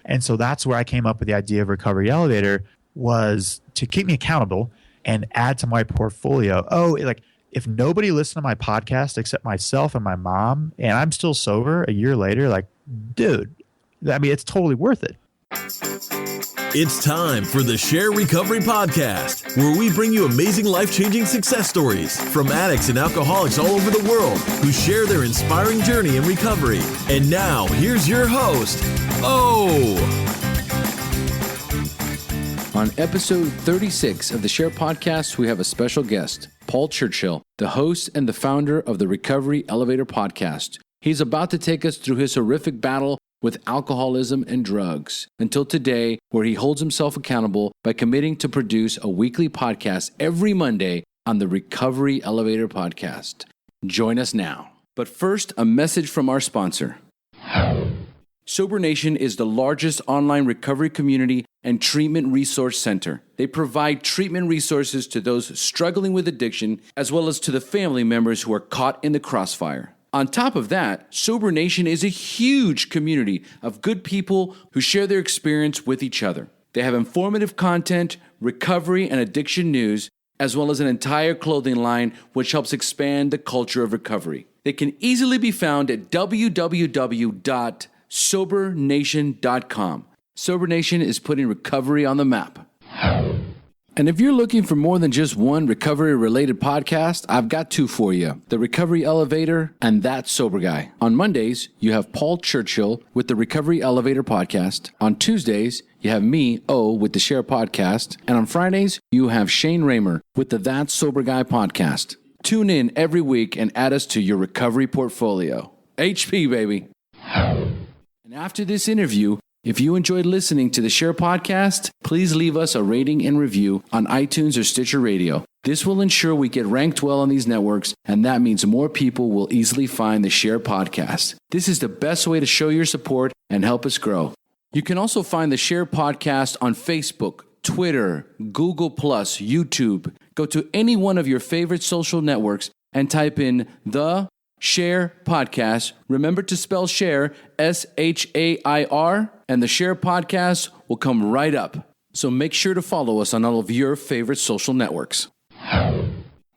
And so that's where I came up with the idea of Recovery Elevator, was to keep me accountable and add to my portfolio. Oh, like if nobody listened to my podcast except myself and my mom, and I'm still sober a year later, like, dude, I mean, it's totally worth it. It's time for the Share Recovery Podcast, where we bring you amazing life-changing success stories from addicts and alcoholics all over the world who share their inspiring journey in recovery. And now, here's your host, O. On episode 36 of the Share Podcast, we have a special guest, Paul Churchill, the host and the founder of the Recovery Elevator Podcast. He's about to take us through his horrific battle with alcoholism and drugs until today, where he holds himself accountable by committing to produce a weekly podcast every Monday on the Recovery Elevator Podcast. Join us now. But first, a message from our sponsor. Sober Nation is the largest online recovery community and treatment resource center. They provide treatment resources to those struggling with addiction, as well as to the family members who are caught in the crossfire. On top of that, Sober Nation is a huge community of good people who share their experience with each other. They have informative content, recovery and addiction news, as well as an entire clothing line which helps expand the culture of recovery. They can easily be found at www.sobernation.com. Sober Nation is putting recovery on the map. And if you're looking for more than just one recovery-related podcast, I've got two for you. The Recovery Elevator and That Sober Guy. On Mondays, you have Paul Churchill with the Recovery Elevator Podcast. On Tuesdays, you have me, O, with the Share Podcast. And on Fridays, you have Shane Raymer with the That Sober Guy Podcast. Tune in every week and add us to your recovery portfolio. HP, baby. And after this interview, if you enjoyed listening to the Share Podcast, please leave us a rating and review on iTunes or Stitcher Radio. This will ensure we get ranked well on these networks, and that means more people will easily find the Share Podcast. This is the best way to show your support and help us grow. You can also find the Share Podcast on Facebook, Twitter, Google+, YouTube. Go to any one of your favorite social networks and type in the Share Podcast. Remember to spell share, S-H-A-I-R, and the Share Podcast will come right up. So make sure to follow us on all of your favorite social networks.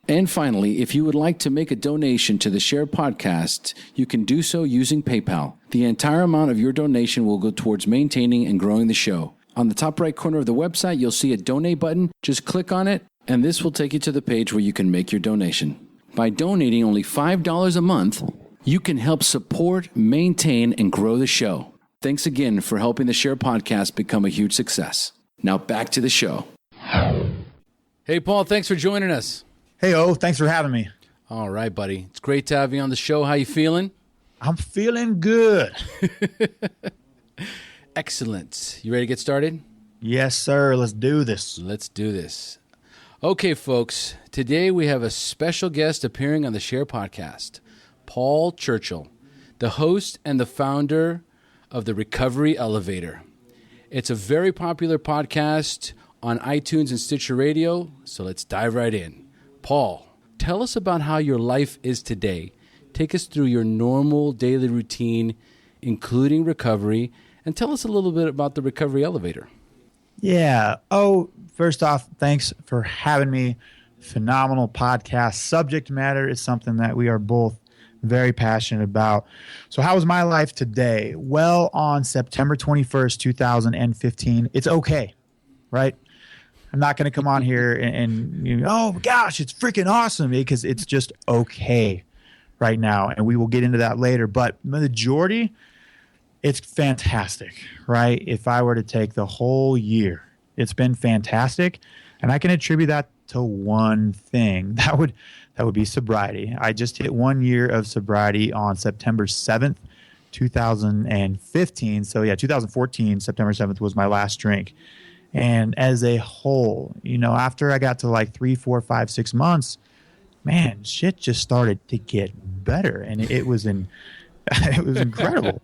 And finally, if you would like to make a donation to the Share Podcast, you can do so using PayPal. The entire amount of your donation will go towards maintaining and growing the show. On the top right corner of the website, you'll see a donate button. Just click on it, and this will take you to the page where you can make your donation. By donating only $5 a month, you can help support, maintain, and grow the show. Thanks again for helping the Share Podcast become a huge success. Now back to the show. Hey, Paul, thanks for joining us. Hey, O, thanks for having me. All right, buddy. It's great to have you on the show. How you feeling? I'm feeling good. Excellent. You ready to get started? Yes, sir. Let's do this. Let's do this. Okay, folks, today we have a special guest appearing on the Share Podcast, Paul Churchill, the host and the founder of the Recovery Elevator. It's a very popular podcast on iTunes and Stitcher Radio, so let's dive right in. Paul, tell us about how your life is today. Take us through your normal daily routine, including recovery, and tell us a little bit about the Recovery Elevator. Yeah. Oh, first off, thanks for having me. Phenomenal podcast. Subject matter is something that we are both very passionate about. So how was my life today? Well, on September 21st, 2015, it's okay, right? I'm not going to come on here and you know, oh gosh, it's freaking awesome, because it's just okay right now. And we will get into that later. But the majority, it's fantastic, right? If I were to take the whole year, it's been fantastic. And I can attribute that to one thing. That would be sobriety. I just hit 1 year of sobriety on September 7th, 2015. So yeah, 2014, September 7th was my last drink. And as a whole, you know, after I got to like 3, 4, 5, 6 months, man, shit just started to get better. And it was it was incredible.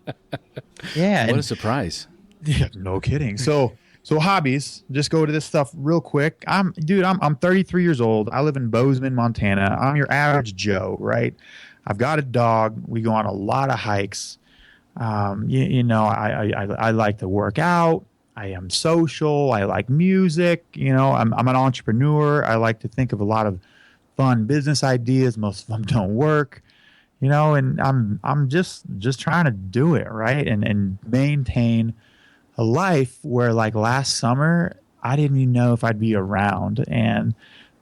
Yeah. What a surprise. Yeah, no kidding. So hobbies, just go to this stuff real quick. I'm 33 years old. I live in Bozeman, Montana. I'm your average Joe, right? I've got a dog. We go on a lot of hikes. I like to work out. I am social. I like music. I'm an entrepreneur. I like to think of a lot of fun business ideas. Most of them don't work, and I'm just trying to do it right and maintain a life where, like, last summer, I didn't even know if I'd be around. And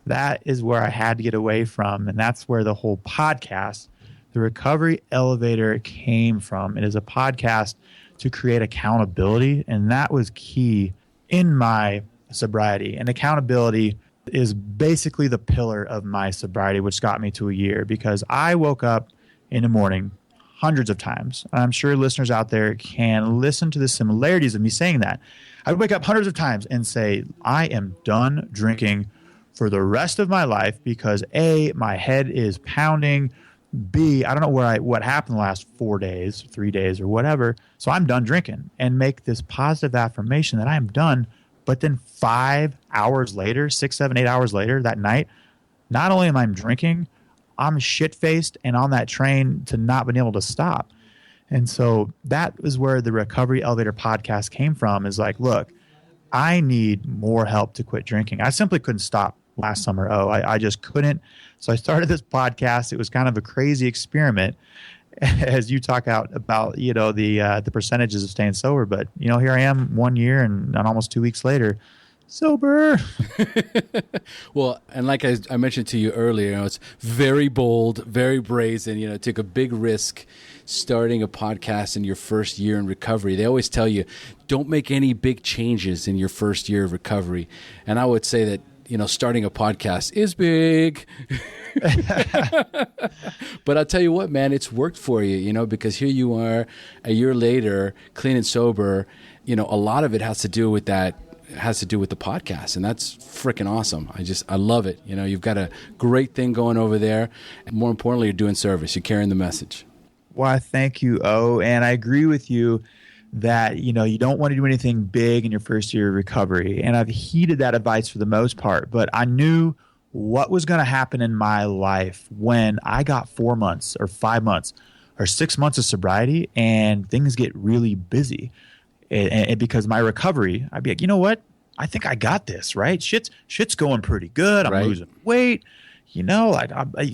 that is where I had to get away from. And that's where the whole podcast, the Recovery Elevator, came from. It is a podcast to create accountability. And that was key in my sobriety. And accountability is basically the pillar of my sobriety, which got me to a year, because I woke up in the morning hundreds of times. I'm sure listeners out there can listen to the similarities of me saying that. I would wake up hundreds of times and say, I am done drinking for the rest of my life because A, my head is pounding. B, I don't know what happened the last 4 days, 3 days, or whatever. So I'm done drinking, and make this positive affirmation that I am done. But then 5 hours later, 6, 7, 8 hours later that night, not only am I drinking, I'm shit-faced and on that train to not being able to stop. And so that is where the Recovery Elevator podcast came from, is like, look, I need more help to quit drinking. I simply couldn't stop last summer. I just couldn't. So I started this podcast. It was kind of a crazy experiment, as you talk about the percentages of staying sober. But, here I am 1 year and almost 2 weeks later, sober. Well, and like I mentioned to you earlier, it's very bold, very brazen, took a big risk starting a podcast in your first year in recovery. They always tell you, don't make any big changes in your first year of recovery. And I would say that, starting a podcast is big. But I'll tell you what, man, it's worked for you, because here you are a year later, clean and sober. A lot of it has to do with that. Has to do with the podcast, and that's freaking awesome. I love it. You've got a great thing going over there, and more importantly, you're doing service. You're carrying the message. Well, thank you, and I agree with you that you don't want to do anything big in your first year of recovery, and I've heeded that advice for the most part. But I knew what was going to happen in my life when I got 4 months or 5 months or 6 months of sobriety, and things get really busy. And because my recovery, I'd be like, you know what? I think I got this, right? Shit's going pretty good. I'm losing weight.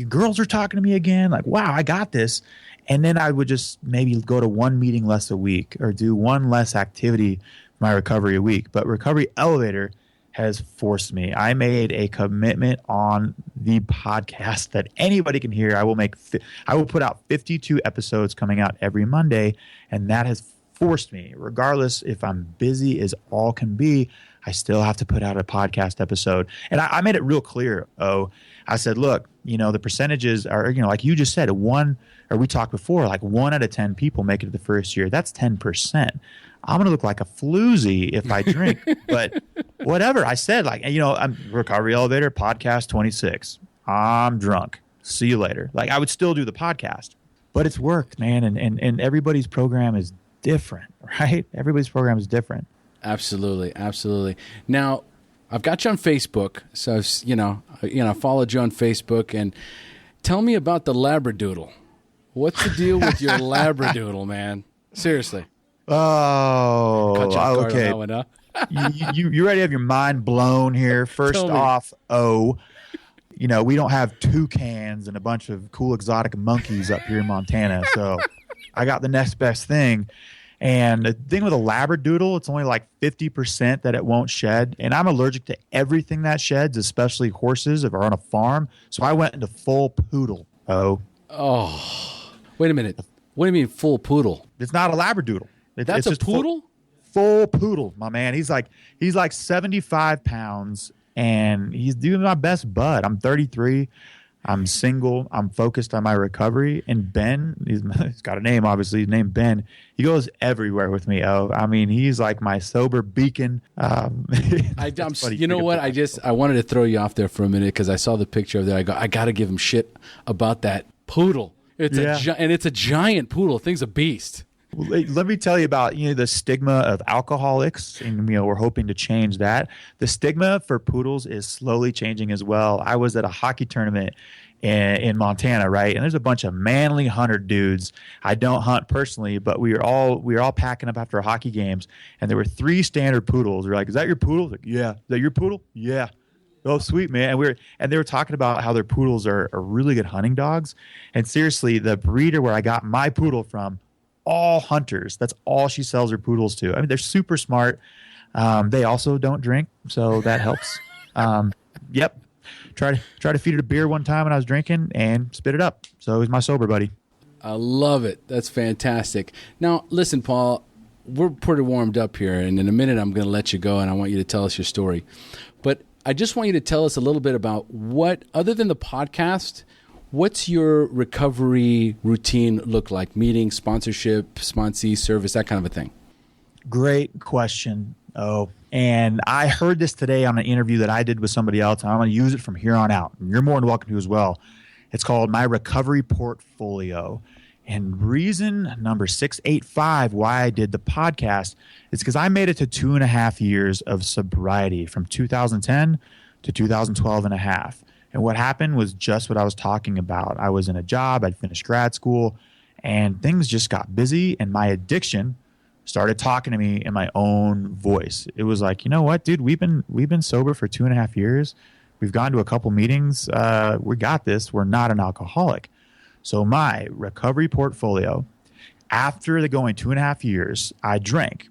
Girls are talking to me again. Like, wow, I got this. And then I would just maybe go to one meeting less a week or do one less activity my recovery a week. But Recovery Elevator has forced me. I made a commitment on the podcast that anybody can hear. I will put out 52 episodes coming out every Monday, and that has forced me, regardless if I'm busy as all can be, I still have to put out a podcast episode. And I made it real clear. I said, look, the percentages are, like you just said, we talked before, like 1 out of 10 people make it to the first year. That's 10%. I'm going to look like a floozy if I drink, but whatever. I said, I'm Recovery Elevator podcast 26. I'm drunk. See you later. Like, I would still do the podcast, but it's worked, man. And everybody's program is different, right? Everybody's program is different. Absolutely. Now, I've got you on Facebook, so I followed you on Facebook, and tell me about the Labradoodle. What's the deal with your Labradoodle, man? Seriously. Oh, okay. On that one, huh? you ready to have your mind blown here? First off, we don't have toucans and a bunch of cool exotic monkeys up here in Montana, so I got the next best thing. And the thing with a Labradoodle, it's only like 50% that it won't shed. And I'm allergic to everything that sheds, especially horses if we're on a farm. So I went into full poodle. Oh, wait a minute. What do you mean full poodle? It's not a Labradoodle. That's a poodle? Full poodle, my man. He's like 75 pounds, and he's doing my best bud. I'm 33. I'm single. I'm focused on my recovery. And Ben, he's got a name, obviously. His name Ben. He goes everywhere with me. He's like my sober beacon. You know what? I wanted to throw you off there for a minute because I saw the picture of that. I got to give him shit about that poodle. It's a giant poodle. Thing's a beast. Well, let me tell you about the stigma of alcoholics, and we're hoping to change that. The stigma for poodles is slowly changing as well. I was at a hockey tournament, in Montana, right? And there's a bunch of manly hunter dudes. I don't hunt personally, but we were all packing up after hockey games, and there were 3 standard poodles. We're like, "Is that your poodle?" Like, "Yeah." "Is that your poodle?" "Yeah." "Oh, sweet, man." And they were talking about how their poodles are really good hunting dogs. And seriously, the breeder where I got my poodle from, all hunters. That's all she sells her poodles to. I mean, they're super smart. They also don't drink, so that helps. Yep. Try to feed it a beer one time when I was drinking and spit it up. So he's my sober buddy. I love it. That's fantastic. Now, listen, Paul, we're pretty warmed up here, and in a minute I'm going to let you go, and I want you to tell us your story. But I just want you to tell us a little bit about what, other than the podcast, what's your recovery routine look like? Meetings, sponsorship, sponsee, service, that kind of a thing. Great question. Oh, and I heard this today on an interview that I did with somebody else, and I'm going to use it from here on out. And you're more than welcome to as well. It's called My Recovery Portfolio. And reason number 685 why I did the podcast is because I made it to 2.5 years of sobriety from 2010 to 2012 and a half. And what happened was just what I was talking about. I was in a job, I'd finished grad school, and things just got busy, and my addiction started talking to me in my own voice. It was like, you know what, dude, we've been sober for 2.5 years. We've gone to a couple meetings. We got this. We're not an alcoholic. So my recovery portfolio, after the going 2.5 years, I drank.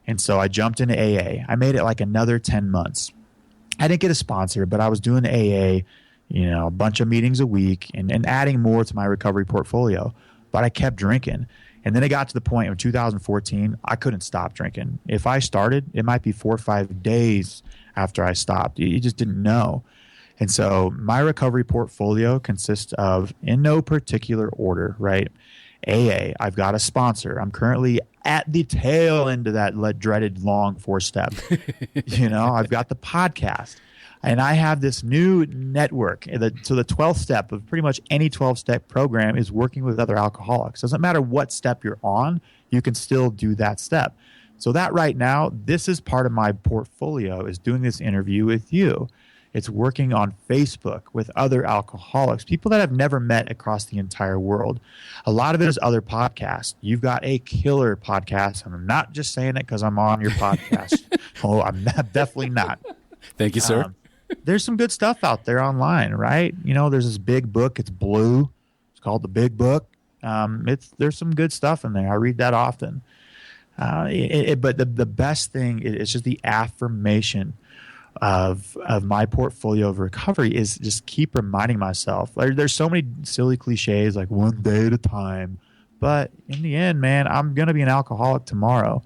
And so I jumped into AA. I made it like another 10 months. I didn't get a sponsor, but I was doing AA, a bunch of meetings a week and adding more to my recovery portfolio. But I kept drinking. And then it got to the point in 2014, I couldn't stop drinking. If I started, it might be 4 or 5 days after I stopped. You just didn't know. And so my recovery portfolio consists of, in no particular order, right? AA, I've got a sponsor. I'm currently at the tail end of that dreaded long 4-step. I've got the podcast. And I have this new network. So the 12th step of pretty much any 12-step program is working with other alcoholics. Doesn't matter what step you're on, you can still do that step. So that right now, this is part of my portfolio, is doing this interview with you. It's working on Facebook with other alcoholics, people that I've never met across the entire world. A lot of it is other podcasts. You've got a killer podcast, and I'm not just saying it because I'm on your podcast. Oh, I'm definitely not. Thank you, sir. There's some good stuff out there online, right? There's this big book. It's blue. It's called The Big Book. There's some good stuff in there. I read that often. But the best thing is just the affirmation of my portfolio of recovery is just keep reminding myself. There's so many silly cliches like one day at a time. But in the end, man, I'm going to be an alcoholic tomorrow.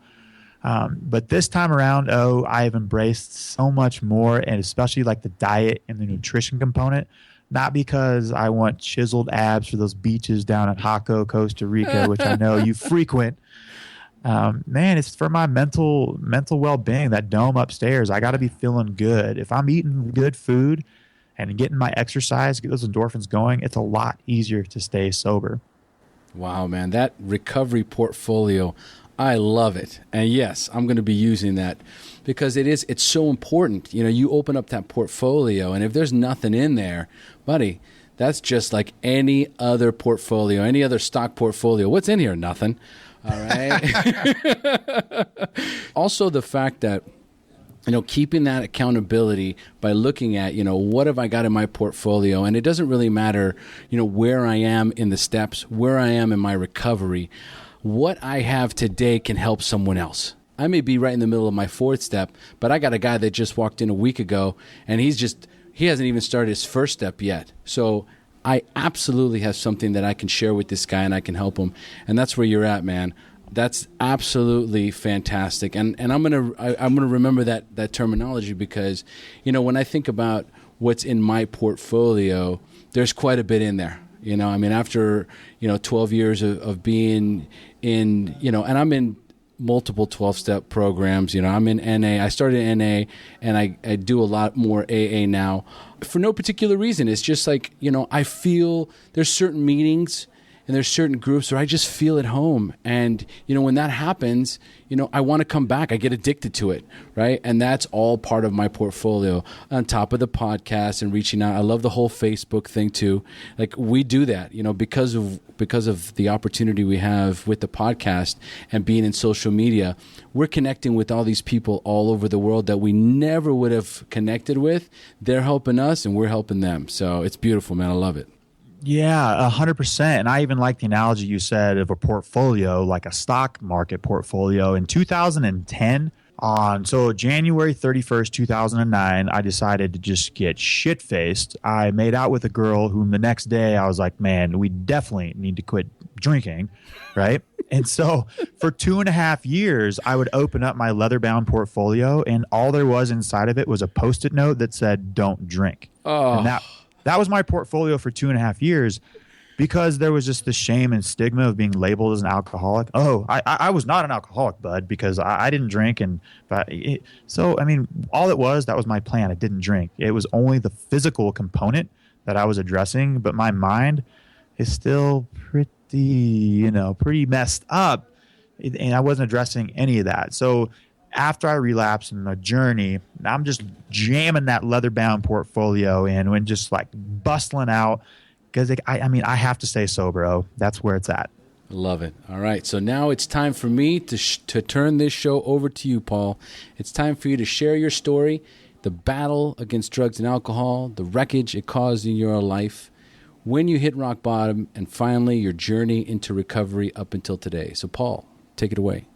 But this time around, I have embraced so much more, and especially like the diet and the nutrition component, not because I want chiseled abs for those beaches down at Jaco, Costa Rica, which I know you frequent. Man, it's for my mental well-being, that dome upstairs. I got to be feeling good. If I'm eating good food and getting my exercise, get those endorphins going, it's a lot easier to stay sober. Wow, man, that recovery portfolio, I love it. And yes, I'm going to be using that because it's so important. You open up that portfolio, and if there's nothing in there, buddy, that's just like any other portfolio, any other stock portfolio. What's in here? Nothing. All right. Also, the fact that, keeping that accountability by looking at, what have I got in my portfolio? And it doesn't really matter, where I am in the steps, where I am in my recovery. What I have today can help someone else. I may be right in the middle of my 4th step, but I got a guy that just walked in a week ago, and he hasn't even started his 1st step yet. So I absolutely have something that I can share with this guy, and I can help him. And that's where you're at, man. That's absolutely fantastic. And I'm gonna remember that terminology because, when I think about what's in my portfolio, there's quite a bit in there. After 12 years of being in, and I'm in multiple 12-step programs. I'm in NA. I started in NA, and I do a lot more AA now for no particular reason. It's just like, I feel there's certain meetings and there's certain groups where I just feel at home. And, when that happens, I want to come back. I get addicted to it, right? And that's all part of my portfolio on top of the podcast and reaching out. I love the whole Facebook thing too. Like we do that, because of the opportunity we have with the podcast and being in social media, we're connecting with all these people all over the world that we never would have connected with. They're helping us and we're helping them. So it's beautiful, man. I love it. Yeah, 100%. And I even like the analogy you said of a portfolio, like a stock market portfolio. In 2010, so January 31st, 2009, I decided to just get shit-faced. I made out with a girl whom the next day I was like, man, we definitely need to quit drinking, right? And so for 2.5 years, I would open up my leather-bound portfolio, and all there was inside of it was a Post-it note that said, don't drink. Oh. And that was my portfolio for 2.5 years because there was just the shame and stigma of being labeled as an alcoholic. Oh, I was not an alcoholic, bud, because I didn't drink. So, I mean, that was my plan. I didn't drink. It was only the physical component that I was addressing, but my mind is still pretty messed up, and I wasn't addressing any of that. So after I relapsed in my journey, I'm just jamming that leather-bound portfolio in and just like bustling out because I have to stay sober. Oh, that's where it's at. I love it. All right. So now it's time for me to turn this show over to you, Paul. It's time for you to share your story, the battle against drugs and alcohol, the wreckage it caused in your life, when you hit rock bottom, and finally your journey into recovery up until today. So, Paul, take it away.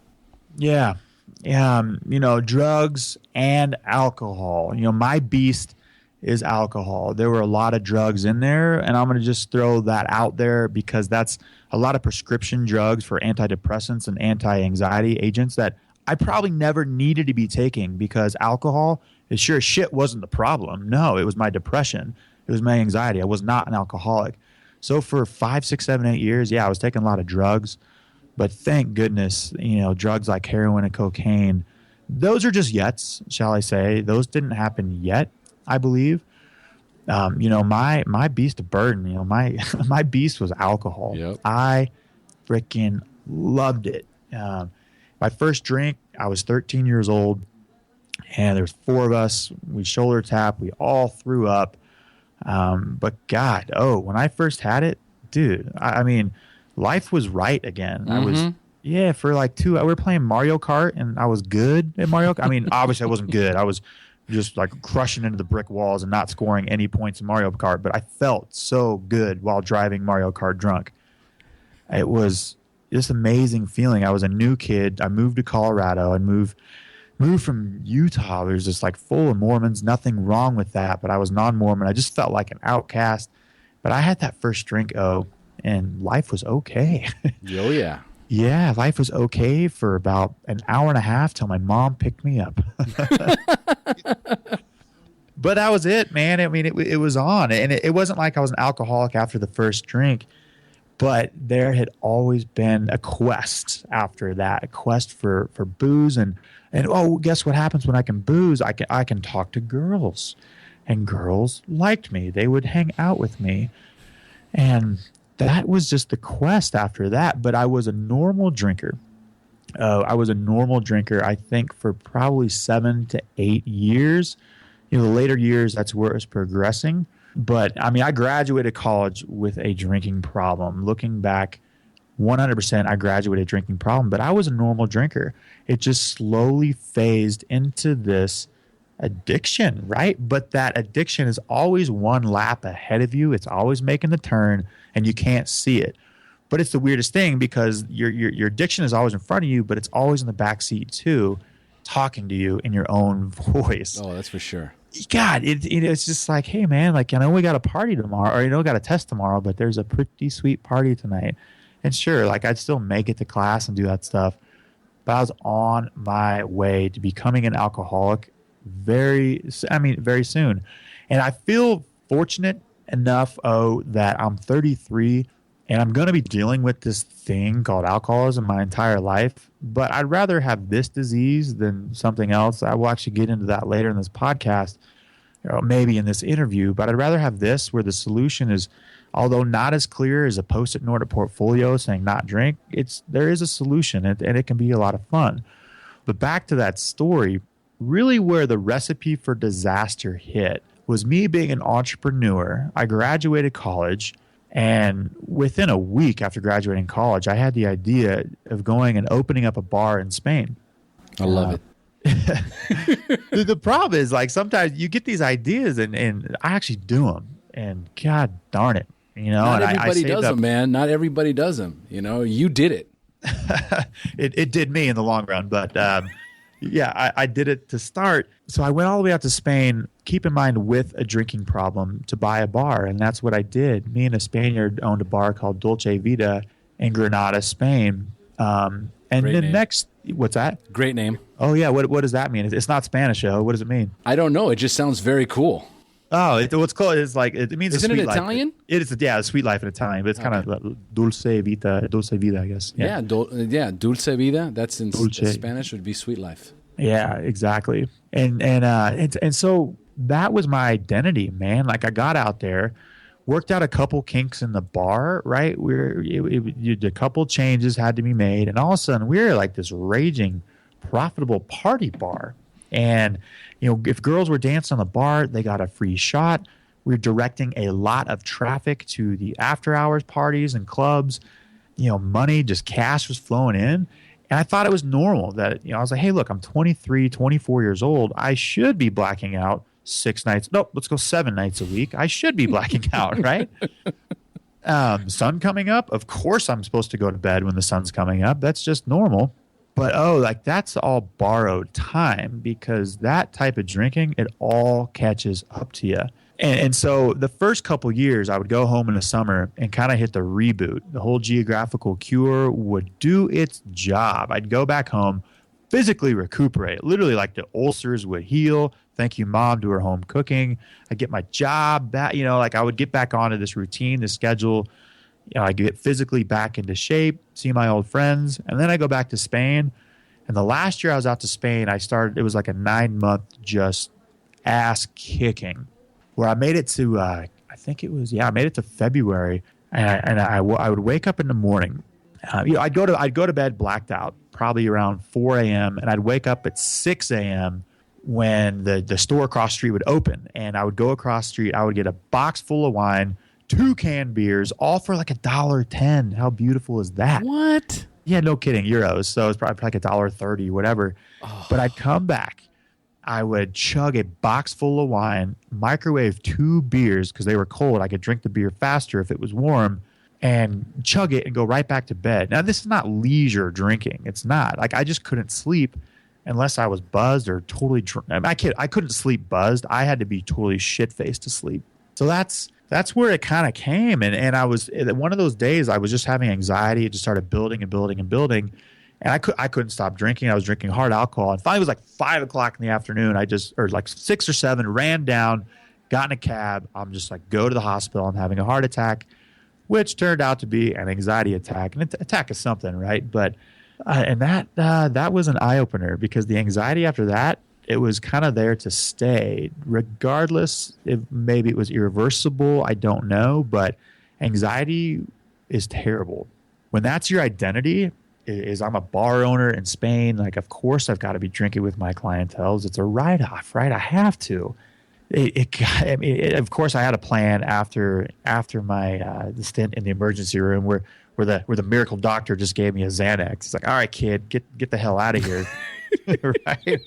Yeah. Drugs and alcohol. My beast is alcohol. There were a lot of drugs in there, and I'm going to just throw that out there because that's a lot of prescription drugs for antidepressants and anti-anxiety agents that I probably never needed to be taking because alcohol, it sure as shit wasn't the problem. No, it was my depression. It was my anxiety. I was not an alcoholic. So for 5, 6, 7, 8 years, I was taking a lot of drugs. But thank goodness, drugs like heroin and cocaine, those are just yets, shall I say. Those didn't happen yet, I believe. My beast of burden, my beast was alcohol. Yep. I freaking loved it. My first drink, I was 13 years old, and there's 4 of us. We shoulder tapped. We all threw up. But God, when I first had it, dude, I mean, life was right again. Mm-hmm. For like 2 hours. We were playing Mario Kart, and I was good at Mario Kart. I mean, obviously I wasn't good. I was just like crushing into the brick walls and not scoring any points in Mario Kart, but I felt so good while driving Mario Kart drunk. It was this amazing feeling. I was a new kid. I moved to Colorado and moved from Utah. It was just like full of Mormons, nothing wrong with that, but I was non-Mormon. I just felt like an outcast. But I had that first drink, and life was okay. Oh, yeah. Yeah, life was okay for about an hour and a half till my mom picked me up. But that was it, man. I mean, it was on. And it wasn't like I was an alcoholic after the first drink, but there had always been a quest after that, a quest for booze. And guess what happens when I can booze? I can talk to girls, and girls liked me. They would hang out with me. And that was just the quest after that. But I was a normal drinker. I think, for probably 7 to 8 years. The later years, that's where it was progressing. But, I mean, I graduated college with a drinking problem. Looking back, 100% I graduated a drinking problem. But I was a normal drinker. It just slowly phased into this addiction, right? But that addiction is always one lap ahead of you. It's always making the turn, and you can't see it. But it's the weirdest thing because your addiction is always in front of you, but it's always in the back seat too, talking to you in your own voice. Oh, that's for sure. God, it's just like, hey, man, like, I know we got a party tomorrow, or, we got a test tomorrow, but there's a pretty sweet party tonight. And sure, like, I'd still make it to class and do that stuff. But I was on my way to becoming an alcoholic very soon. And I feel fortunate enough, that I'm 33 and I'm going to be dealing with this thing called alcoholism my entire life. But I'd rather have this disease than something else. I will actually get into that later in this podcast, or maybe in this interview. But I'd rather have this where the solution is although not as clear as a Post-it note or portfolio saying not drink, there is a solution, and it can be a lot of fun. But back to that story, really where the recipe for disaster hit was me being an entrepreneur. I graduated college, and within a week after graduating college, I had the idea of going and opening up a bar in Spain. I love it. The problem is, like, sometimes you get these ideas and I actually do them, and God darn it, Not and everybody I does them, man. Not everybody does them. You did it. It did me in the long run, but yeah, I did it to start. So I went all the way out to Spain, keep in mind with a drinking problem, to buy a bar, and that's what I did. Me and a Spaniard owned a bar called Dulce Vida in Granada, Spain. And Great the name. next, what's that? Great name. Oh yeah, what does that mean? It's not Spanish, though. What does it mean? I don't know. It just sounds very cool. Oh, what's called is like it means Isn't a sweet it life. Italian? It is, yeah, a sweet life in Italian, but it's kind of dulce vida, I guess. Yeah, dulce vida. That's in Dulce. Spanish would be sweet life. Yeah, exactly. And so that was my identity, man. Like, I got out there, worked out a couple kinks in the bar, right? A couple changes had to be made, and all of a sudden we were like this raging, profitable party bar. And if girls were dancing on the bar, they got a free shot. We were directing a lot of traffic to the after hours parties and clubs. Money, just cash was flowing in. And I thought it was normal that, I was like, hey, look, I'm 23, 24 years old. I should be blacking out 6 nights. No, let's go 7 nights a week. I should be blacking out, right? Sun coming up. Of course I'm supposed to go to bed when the sun's coming up. That's just normal. But, that's all borrowed time, because that type of drinking, it all catches up to you. And so the first couple years, I would go home in the summer and kind of hit the reboot. The whole geographical cure would do its job. I'd go back home, physically recuperate. Literally, like, the ulcers would heal. Thank you, Mom, to her home cooking. I'd get my job back. I would get back onto this routine, this schedule. I get physically back into shape, see my old friends, and then I go back to Spain. And the last year I was out to Spain, it was like a 9-month just ass kicking, where I made it to, I made it to February, and I would wake up in the morning. I'd go to bed blacked out, probably around 4 a.m., and I'd wake up at 6 a.m. when the store across the street would open, and I would go across the street. I would get a box full of wine, 2 canned beers, all for like $1.10. How beautiful is that? What? Yeah, no kidding, euros. So it's probably like $1.30, whatever. Oh. But I'd come back. I would chug a box full of wine, microwave 2 beers because they were cold. I could drink the beer faster if it was warm, and chug it and go right back to bed. Now, this is not leisure drinking. It's not. Like, I just couldn't sleep unless I was buzzed or totally drunk. I couldn't sleep buzzed. I had to be totally shit-faced to sleep. So that's where it kind of came. And I was, one of those days, I was just having anxiety. It just started building and building and building. And I couldn't stop drinking. I was drinking hard alcohol. And finally, it was like 5 o'clock in the afternoon. Or like 6 or 7, ran down, got in a cab. I'm just like, go to the hospital. I'm having a heart attack, which turned out to be an anxiety attack. An attack is something, right? But and that was an eye opener, because the anxiety after that, it was kind of there to stay, regardless if maybe it was irreversible. I don't know, but anxiety is terrible. When that's your identity, is I'm a bar owner in Spain. Like, of course I've got to be drinking with my clientele. It's a write-off, right? I have to. Of course, I had a plan after my the stint in the emergency room where the miracle doctor just gave me a Xanax. It's like, all right, kid, get the hell out of here, right?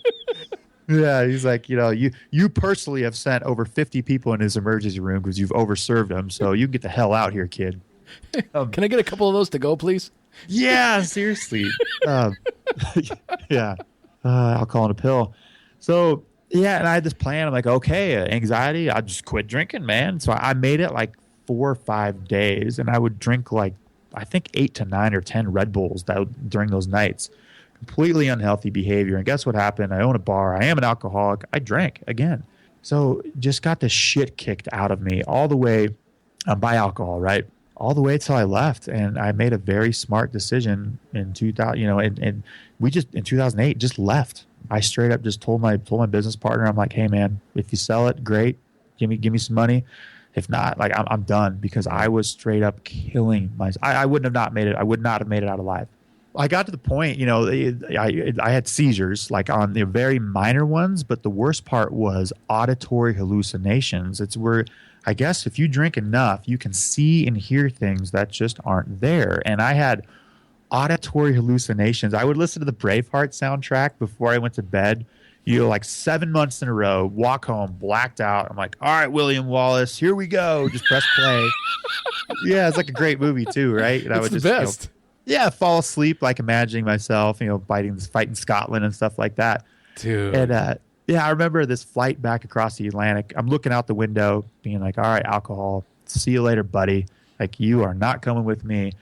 Yeah, he's like, you personally have sent over 50 people in his emergency room because you've overserved them, so you can get the hell out here, kid. Can I get a couple of those to go, please? Yeah, seriously. Yeah, I'll call it a pill. So, yeah, and I had this plan. I'm like, okay, anxiety, I'll just quit drinking, man. So I made it like 4 or 5 days, and I would drink like, I think 8 to 9 or 10 Red Bulls during those nights. Completely unhealthy behavior. And guess what happened? I own a bar. I am an alcoholic. I drank again. So just got the shit kicked out of me all the way by alcohol, right? All the way till I left. And I made a very smart decision in 2000, and we just, in 2008, just left. I straight up just told my business partner, I'm like, hey man, if you sell it, great. Give me some money. If not, like I'm done, because I was straight up killing myself. I wouldn't have not made it. I would not have made it out alive. I got to the point, I had seizures, like on the very minor ones, but the worst part was auditory hallucinations. It's where, I guess, if you drink enough, you can see and hear things that just aren't there. And I had auditory hallucinations. I would listen to the Braveheart soundtrack before I went to bed, like 7 months in a row, walk home, blacked out. I'm like, all right, William Wallace, here we go. Just press play. Yeah, it's like a great movie too, right? And I would the just, best. fall asleep, like imagining myself, fighting Scotland and stuff like that. Dude. And I remember this flight back across the Atlantic. I'm looking out the window, being like, all right, alcohol, see you later, buddy. Like, you are not coming with me.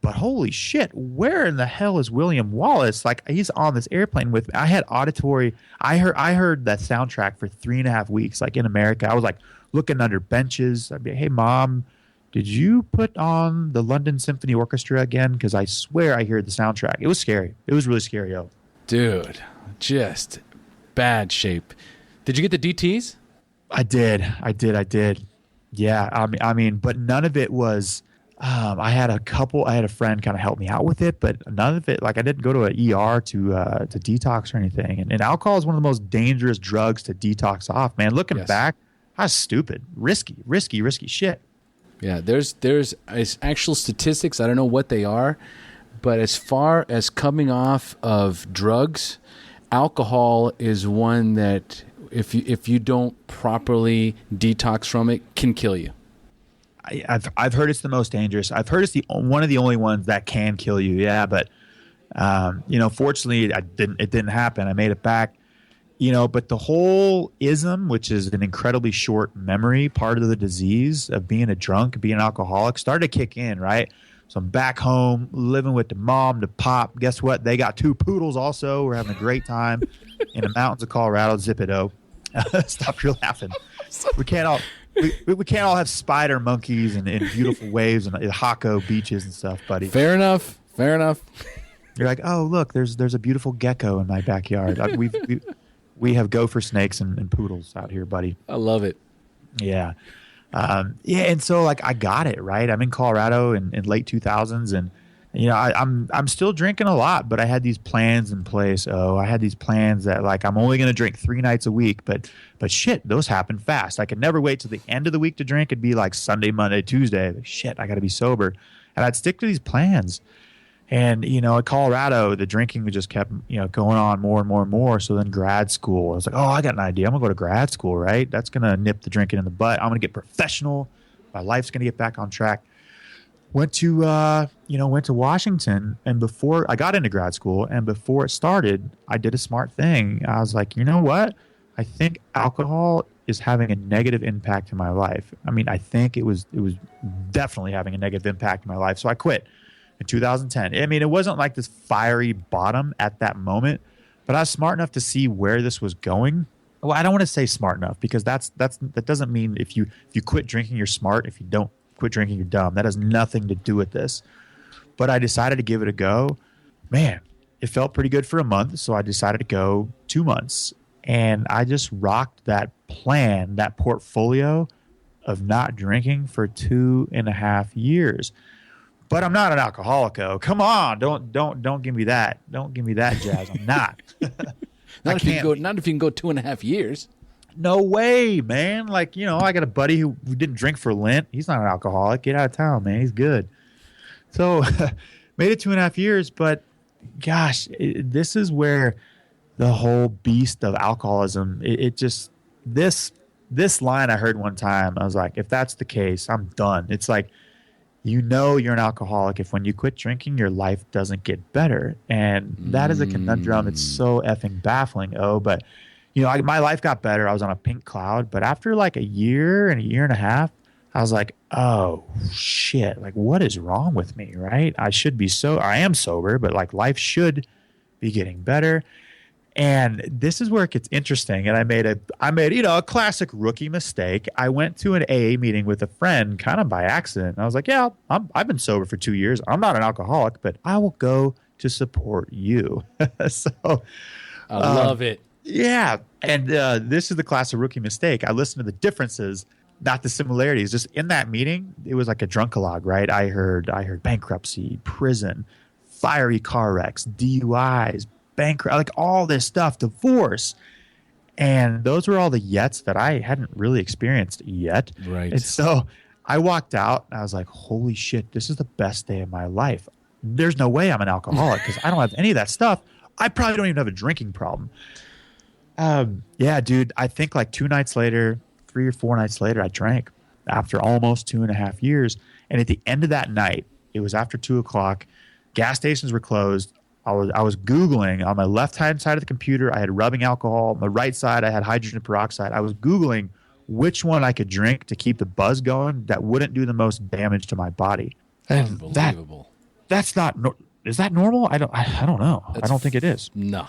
But holy shit, where in the hell is William Wallace? Like, he's on this airplane with me. I had auditory. I heard that soundtrack for 3.5 weeks, like in America. I was like looking under benches. I'd be, hey, Mom, did you put on the London Symphony Orchestra again? Because I swear I hear the soundtrack. It was scary. It was really scary, yo. Dude, just bad shape. Did you get the DTs? I did. Yeah, I mean, but none of it was. I had a friend kind of help me out with it, but none of it, like, I didn't go to an ER to detox or anything. And alcohol is one of the most dangerous drugs to detox off, man. Looking back, I was stupid, risky shit. Yeah, there's actual statistics. I don't know what they are, but as far as coming off of drugs, alcohol is one that if you don't properly detox from it, can kill you. I've heard it's the most dangerous. I've heard it's one of the only ones that can kill you. Yeah, but fortunately, it didn't happen. I made it back. But the whole ism, which is an incredibly short memory, part of the disease of being a drunk, being an alcoholic, started to kick in, right? So I'm back home, living with the mom, the pop. Guess what? They got 2 poodles also. We're having a great time in the mountains of Colorado. Zip-it-o. Stop your laughing. We can't all have spider monkeys and beautiful waves and Hako beaches and stuff, buddy. Fair enough. You're like, oh, look, there's a beautiful gecko in my backyard. We have gopher snakes and poodles out here, buddy. I love it. Yeah. And so, like, I got it, right? I'm in Colorado in late 2000s, and I'm still drinking a lot, but I had these plans in place. I had these plans that, like, I'm only going to drink 3 nights a week, but shit, those happen fast. I could never wait till the end of the week to drink. It'd be like Sunday, Monday, Tuesday. Shit, I got to be sober, and I'd stick to these plans. And, at Colorado, the drinking just kept, going on more and more and more. So then grad school, I was like, oh, I got an idea. I'm going to go to grad school, right? That's going to nip the drinking in the butt. I'm going to get professional. My life's going to get back on track. Went to Washington. And before I got into grad school and before it started, I did a smart thing. I was like, you know what? I think alcohol is having a negative impact in my life. I mean, I think it was definitely having a negative impact in my life. So I quit. In 2010. I mean, it wasn't like this fiery bottom at that moment, but I was smart enough to see where this was going. Well, I don't want to say smart enough, because that doesn't mean if you quit drinking, you're smart. If you don't quit drinking, you're dumb. That has nothing to do with this. But I decided to give it a go. Man, it felt pretty good for a month, so I decided to go 2 months. And I just rocked that plan, that portfolio of not drinking for 2.5 years. But I'm not an alcoholic. Come on, don't give me that. Don't give me that jazz. I'm not. Not if you can go 2.5 years. No way, man. Like, I got a buddy who didn't drink for Lent. He's not an alcoholic. Get out of town, man. He's good. So made it 2.5 years, but gosh, this is where the whole beast of alcoholism, this line I heard one time, I was like, if that's the case, I'm done. It's like, you're an alcoholic if when you quit drinking, your life doesn't get better. And that is a conundrum. It's so effing baffling. But, my life got better. I was on a pink cloud. But after like a year and a half, I was like, oh, shit. Like, what is wrong with me, right? I am sober, but like life should be getting better. And this is where it gets interesting. And I made a classic rookie mistake. I went to an AA meeting with a friend kind of by accident. And I was like, yeah, I've been sober for 2 years. I'm not an alcoholic, but I will go to support you. So I love it. Yeah. And this is the classic rookie mistake. I listened to the differences not the similarities. Just in that meeting, it was like a drunkalog, right? I heard bankruptcy, prison, fiery car wrecks, DUIs, bankrupt, like all this stuff, divorce. And those were all the yets that I hadn't really experienced yet. Right. And so I walked out and I was like, holy shit, this is the best day of my life. There's no way I'm an alcoholic because I don't have any of that stuff. I probably don't even have a drinking problem. Yeah, dude, I think like 2 nights later, 3 or 4 nights later, I drank after almost 2.5 years. And at the end of that night, it was after 2:00. Gas stations were closed. I was Googling on my left-hand side of the computer. I had rubbing alcohol. On the right side, I had hydrogen peroxide. I was Googling which one I could drink to keep the buzz going that wouldn't do the most damage to my body. And Unbelievable. That's not. Is that normal? I don't know. I don't think it is. No.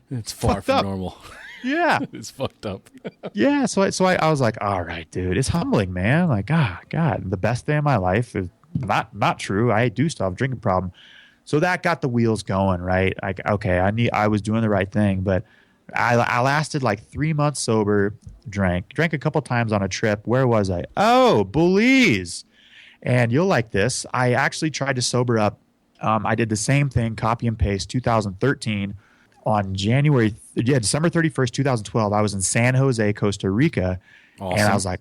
It's far from normal. Yeah. It's fucked up. Yeah. So I was like, all right, dude, it's humbling, man. Like, God, the best day of my life is not true. I do still have a drinking problem. So that got the wheels going, right? Like, okay, I was doing the right thing, but I lasted like 3 months sober, drank a couple times on a trip. Where was I? Oh, Belize. And you'll like this. I actually tried to sober up. I did the same thing, copy and paste, 2013 on December 31st, 2012. I was in San Jose, Costa Rica. Awesome. And I was like,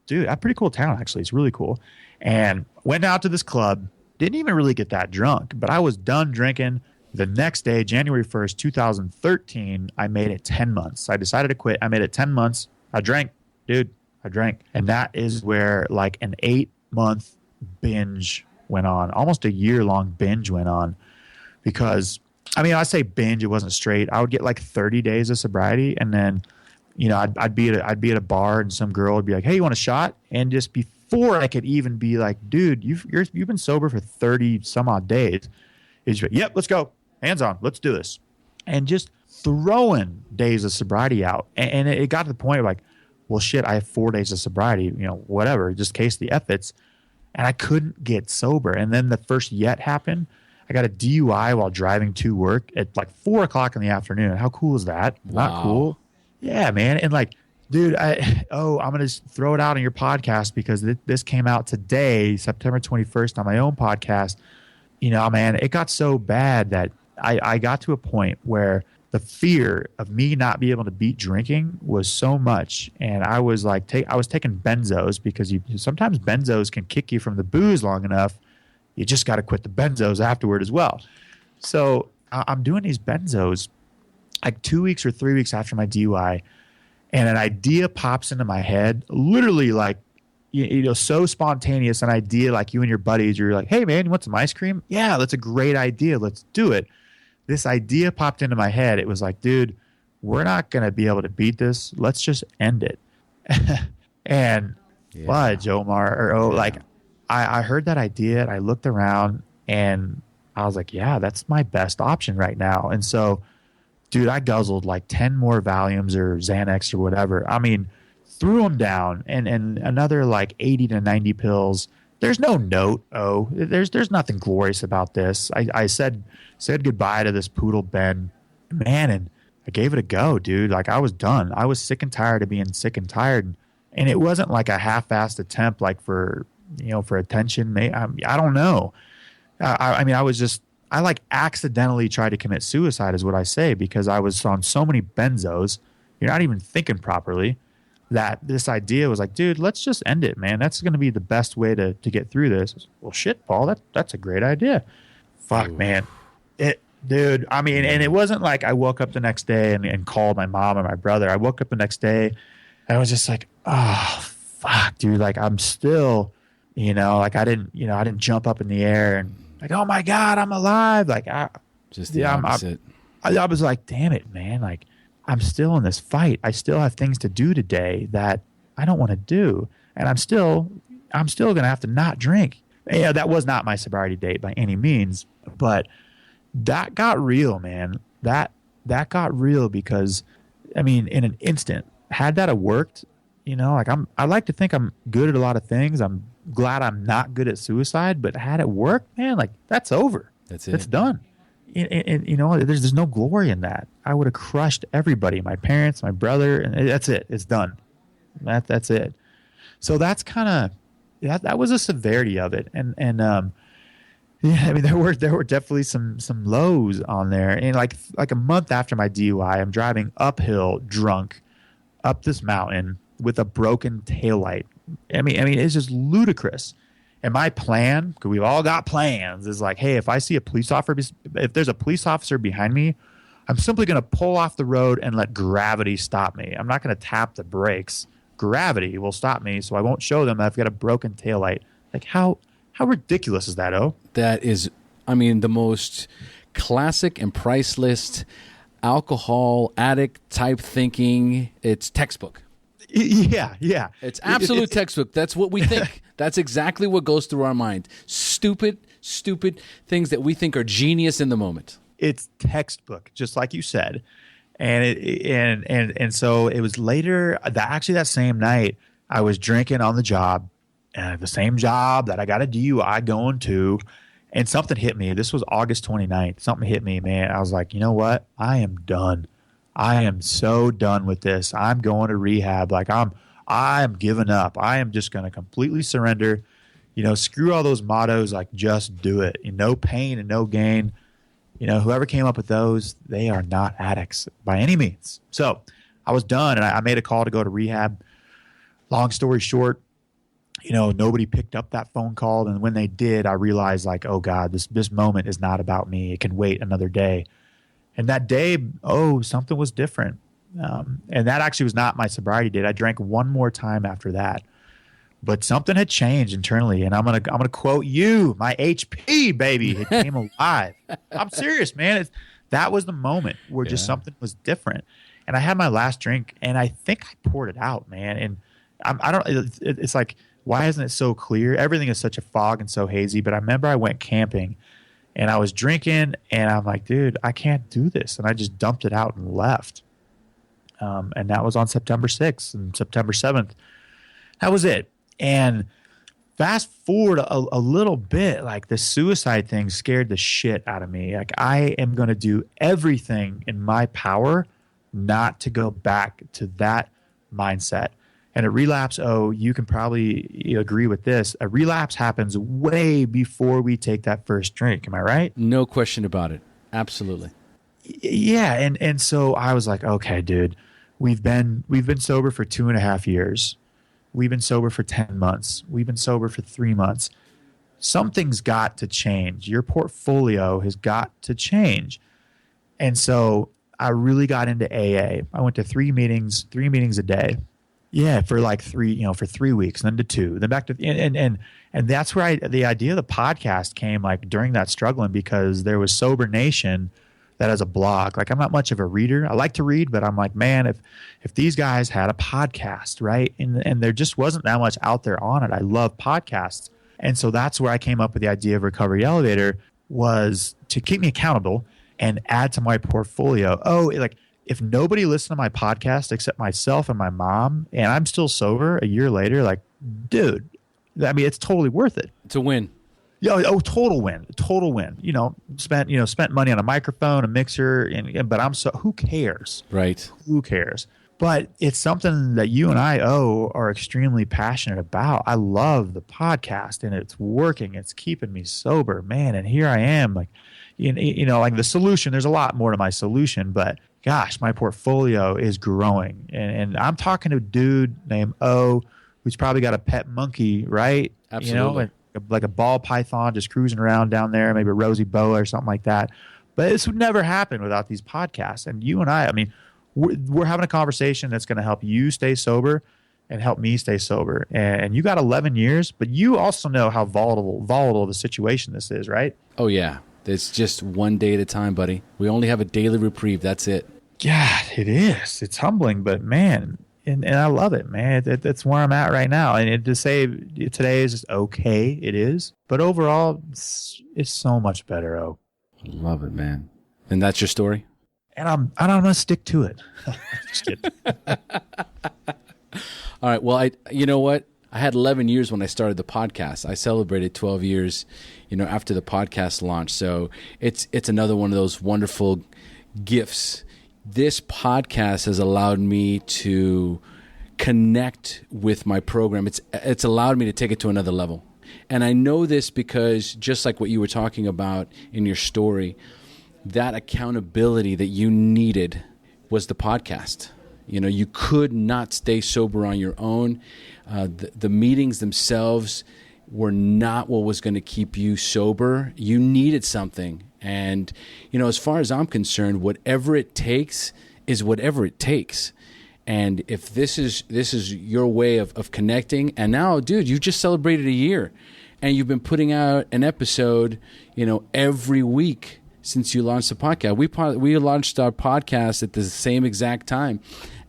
dude, that's a pretty cool town, actually. It's really cool. And went out to this club. Didn't even really get that drunk, but I was done drinking. The next day, January 1st, 2013, I made it 10 months. I decided to quit. I made it 10 months. I drank, dude. I drank. And that is where like an 8-month binge went on. Almost a year-long binge went on because, I mean, I say binge, it wasn't straight. I would get like 30 days of sobriety, and then, you know, I'd be at a bar and some girl would be like, hey, you want a shot? And just before I could even be like, dude, you've been sober for 30 some odd days. Is yep, let's go. Hands on. Let's do this. And just throwing days of sobriety out. And it got to the point of like, well, shit, I have 4 days of sobriety, you know, whatever, just case the efforts. And I couldn't get sober. And then the first yet happened. I got a DUI while driving to work at like 4:00 in the afternoon. How cool is that? Wow. Not cool. Yeah, man. And like, dude, I'm going to throw it out on your podcast because this came out today, September 21st, on my own podcast. You know, man, it got so bad that I got to a point where the fear of me not being able to beat drinking was so much. And I was like, I was taking benzos because sometimes benzos can kick you from the booze long enough. You just got to quit the benzos afterward as well. So I'm doing these benzos like 2 weeks or 3 weeks after my DUI. And an idea pops into my head, literally like, you know, so spontaneous, an idea like you and your buddies, you're like, hey, man, you want some ice cream? Yeah, that's a great idea. Let's do it. This idea popped into my head. It was like, dude, we're not going to be able to beat this. Let's just end it. And fudge, Omar, like I heard that idea and I looked around and I was like, yeah, that's my best option right now. And so, dude, I guzzled like 10 more Valiums or Xanax or whatever. I mean, threw them down and another like 80 to 90 pills. There's no note. There's nothing glorious about this. I said goodbye to this poodle Ben, man, and I gave it a go, dude. Like I was done. I was sick and tired of being sick and tired. And it wasn't like a half-assed attempt, like for attention. I don't know. I mean, I like accidentally tried to commit suicide is what I say, because I was on so many benzos. You're not even thinking properly. That this idea was like, dude, let's just end it, man. That's going to be the best way to get through this. Well, shit, Paul, that's a great idea. Fuck, man. Dude, I mean, and it wasn't like I woke up the next day and called my mom or my brother. I woke up the next day and I was just like, oh, fuck, dude. Like I'm still, like I didn't jump up in the air and like, oh my God, I'm alive. Like just the opposite. I was like, damn it, man. Like, I'm still in this fight. I still have things to do today that I don't want to do. And I'm still going to have to not drink. Yeah, that was not my sobriety date by any means, but that got real, man. That got real because, I mean, in an instant, had that have worked, like I like to think I'm good at a lot of things. I'm glad I'm not good at suicide, but had it worked, man, like that's over. That's it. It's done. And there's no glory in that. I would have crushed everybody, my parents, my brother, and that's it. It's done. That's it. So that's kind of that was a severity of it, and yeah, I mean there were definitely some lows on there, and like a month after my DUI, I'm driving uphill drunk up this mountain with a broken taillight. I mean it's just ludicrous. And my plan, because we've all got plans, is like, hey, if I see a police officer, if there's a police officer behind me, I'm simply going to pull off the road and let gravity stop me. I'm not going to tap the brakes. Gravity will stop me, so I won't show them that I've got a broken taillight. Like, how ridiculous is that, O? That is, I mean, the most classic and priceless alcohol addict type thinking. It's textbook. Yeah. It's absolute textbook. That's what we think. That's exactly what goes through our mind. Stupid things that we think are genius in the moment. It's textbook, just like you said. And so it was later, that same night, I was drinking on the job, the same job that I got a DUI going to, and something hit me. This was August 29th. Something hit me, man. I was like, you know what? I am done. I am so done with this. I'm going to rehab. Like I'm giving up. I am just going to completely surrender. Screw all those mottos like just do it. No pain and no gain. Whoever came up with those, they are not addicts by any means. So I was done, and I made a call to go to rehab. Long story short, nobody picked up that phone call. And when they did, I realized like, oh God, this moment is not about me. It can wait another day. And that day, something was different. And that actually was not my sobriety date. I drank one more time after that. But something had changed internally, and I'm gonna quote you. My HP, baby, it came alive. I'm serious, man. That was the moment where just something was different. And I had my last drink, and I think I poured it out, man. And I don't. It's like, why isn't it so clear? Everything is such a fog and so hazy. But I remember I went camping, and I was drinking, and I'm like, dude, I can't do this, and I just dumped it out and left. And that was on September 6th, and September 7th. That was it. And fast forward a little bit, like the suicide thing scared the shit out of me. Like I am going to do everything in my power not to go back to that mindset. And a relapse, you can probably agree with this. A relapse happens way before we take that first drink. Am I right? No question about it. Absolutely. Yeah. And so I was like, okay, dude, we've been sober for 2.5 years. We've been sober for 10 months. We've been sober for 3 months. Something's got to change. Your portfolio has got to change. And so I really got into AA. I went to 3 meetings a day. Yeah, for like 3 weeks, then to 2, then back to, and that's where the idea of the podcast came like during that struggling, because there was Sober Nation that has a blog. Like I'm not much of a reader. I like to read, but I'm like, man, if these guys had a podcast, right? And there just wasn't that much out there on it. I love podcasts. And so that's where I came up with the idea of Recovery Elevator, was to keep me accountable and add to my portfolio. Like if nobody listened to my podcast except myself and my mom, and I'm still sober a year later, like, dude, I mean, it's totally worth it. It's a win. Yeah, total win. Spent money on a microphone, a mixer, but who cares? Right. Who cares? But it's something that you and I are extremely passionate about. I love the podcast, and it's working. It's keeping me sober, man. And here I am, like, like the solution. There's a lot more to my solution, but gosh, my portfolio is growing. And I'm talking to a dude named O, who's probably got a pet monkey, right? Absolutely. Like a ball python just cruising around down there, maybe a rosy boa or something like that. But this would never happen without these podcasts. And you and I mean, we're having a conversation that's going to help you stay sober and help me stay sober. And you got 11 years, but you also know how volatile the situation this is, right? Oh, yeah. It's just one day at a time, buddy. We only have a daily reprieve. That's it. God, it is. It's humbling, but man, and I love it, man. That's where I'm at right now. And to say today is just okay, it is. But overall, it's so much better, Love it, man. And that's your story? And I'm going to stick to it. Just kidding. All right. Well, you know what? I had 11 years when I started the podcast. I celebrated 12 years, after the podcast launch. So it's another one of those wonderful gifts. This podcast has allowed me to connect with my program, it's allowed me to take it to another level. And I know this because just like what you were talking about in your story, that accountability that you needed was the podcast. You know, you could not stay sober on your own. The meetings themselves were not what was going to keep you sober. You needed something. And, you know, as far as I'm concerned, whatever it takes is whatever it takes. And if this is your way of connecting, and now, dude, you just celebrated a year, and you've been putting out an episode, you know, every week since you launched the podcast. We launched our podcast at the same exact time,